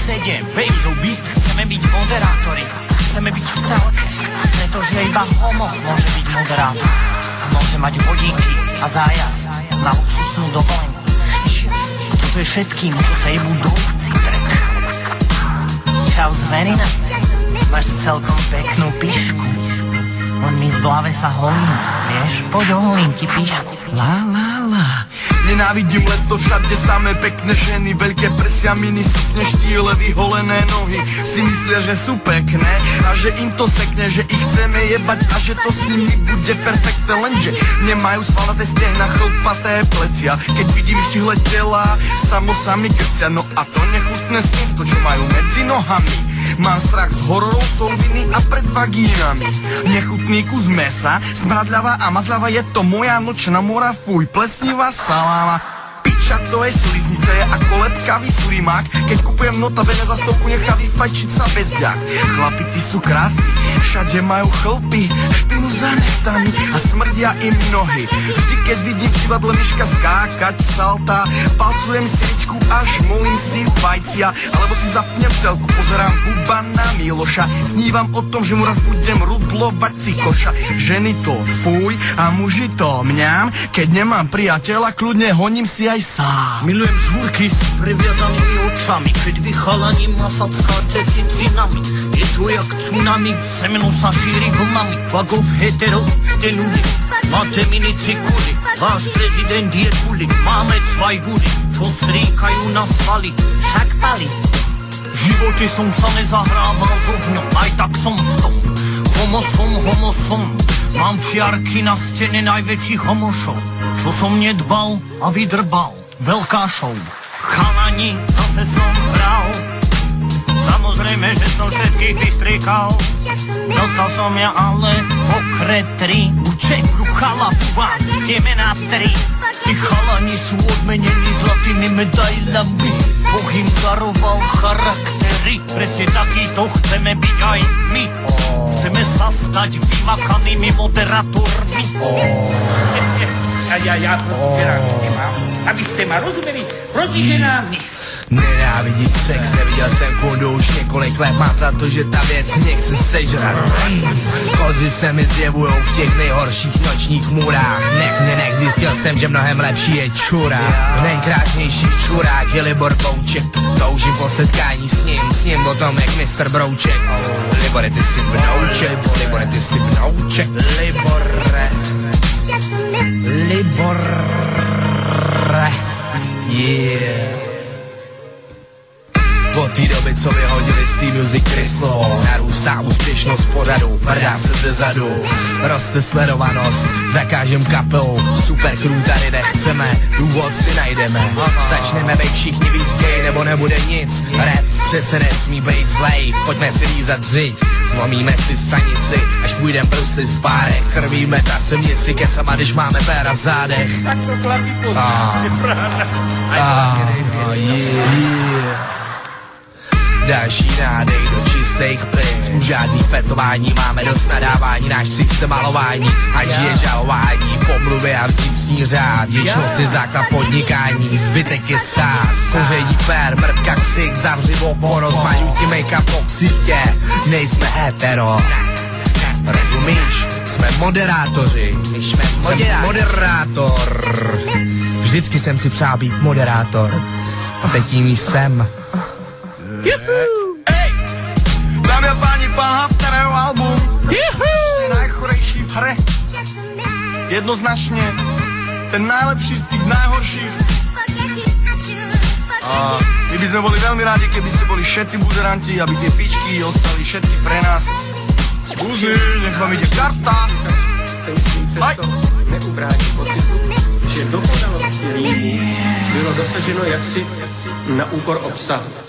Baby, chceme byť moderátori, chceme byť v telke, pretože iba homo môže byť moderátor. Môže mať hodinky a zájazd na luxusnú dovolenku. Toto je všetkým, čo sa jebú do citrek. Čau zverina, máš celkom peknú pišku. On mi v hlave sa holí, vieš? Poď oholím ti pišku. La la la. Nenávidím leto, všade samé pekné ženy, veľké prsia, mini sukne, štíle, vyholené nohy. Si myslia, že sú pekné a že im to sekne, že ich chceme jebať a že to s nimi bude perfektné, lenže nemajú svalaté stehna, chlpaté plecia. Keď vidím ich tihle tela, samo sami krcia, no a to nechutné s tým, to čo majú medzi nohami. Mám strach z hororov, solviny a pred vagínami. Nechutný kus mesa, smradľavá a mazľavá, je to moja nočná mora, fuj, plesnivá saláma. Piča, to je sliznica, je ako lepkavý slimák. Keď kupujem notabene za stovku, nechá vyfajčiť sa bezďak. Chlapi, tí sú krásni, všade majú chlpy, špinu za neftami a smrdia im nohy. Vždy, keď vidím v divadle myška skákať salta, palcujem sviečku a šmolím si vajcia, alebo si zapnem telku, pozerám Buba na Miloša. Snívam o tom, že mu raz budem rudlovať si koša. Ženy to fuj a muži to mňam, keď nemám priateľa, kľudne honím si aj sám. Milujem žúrky s previazanými očami, keď vy chalani masa skáte cicinami. Je to jak tsunami, semeno sa šíri vlnami. Fagov hetero ste ľudí, máte minicikuly, váš prezident je kulik. Máme cvajguly, čo stríkajú na svaly, však pali. V živote som sa nezahrával so vňom, aj tak som v tom. Homo som, mám čiarky na stene najväčších homošov. Čo som nedbal a vydrbal, veľká show. Chalani, zase som hral, samozrejme, že som všetkých vystriekal. Dostal som ja ale okretri, uček bruchala vás, tie mená tri. Tí chalani sú odmenení zlatými medailami, Boh im daroval charaktery, presne takýto chceme byť aj my. Chceme sa stať vymakanými moderátormi. Ja pozbierám téma, aby ste ma rozumeli, proti ženám. Nenávidím sex, neviděl jsem kundu už několik let, mám za to, že ta věc nechce sežrat. Kozy se mi zjevujou v těch nejhorších nočních můrách. Nech, zjistil jsem, že mnohem lepší je čurák. Nejkrásnější čurák je Libor Bouček, toužím po setkání s ním o tom jak Mr. Brouček. Libore, ty jsi brouček, Libore, ty jsi brouček, Libore, yeah. Od té doby, co vyhodili z té music Crystal, narůstá úspěšnost pořadu, prdá se ze zadu, roste sledovanost, zakážem kapelu, super crew tady nechceme, důvod si najdeme, začneme být všichni víc gay, nebo nebude nic, rap přece nesmí být zlej, pojďme si lízat ziď, zlomíme si stanici, až půjdem bruslit v párech, krvíme tacemnici, kecama, když máme péra v zádech. Tak to chlapi poznáte, pravda. Další nádej do čistých plyn. Už žádný fetování, máme dost nadávání, náš cíl chce malování, ať je žalování, pomluvy a vnitřní řád. Věčnost je základ podnikání, zbytek je sás. Koření fér, mrtka ksik, zavřivo poros, mají ti make-up po ksitě, nejsme hetero. Rozumíš? Jsme moderátoři. Jsem moderátor. Vždycky jsem si přál být moderátor. A teď jim jsem. Hej! Dámy a páni, pán Hafnerov album. Najchorejší v hre. Jednoznačne ten najlepší z tých najhorších. A my by sme boli veľmi rádi, keby ste boli všetci buzeranti, aby tie pičky ostali všetky pre nás. Skúsi, nech vám ide karta. Celým cestou neubráti pocitu, že dokonalosti bylo dosaženo jaksi na úkor obsahu.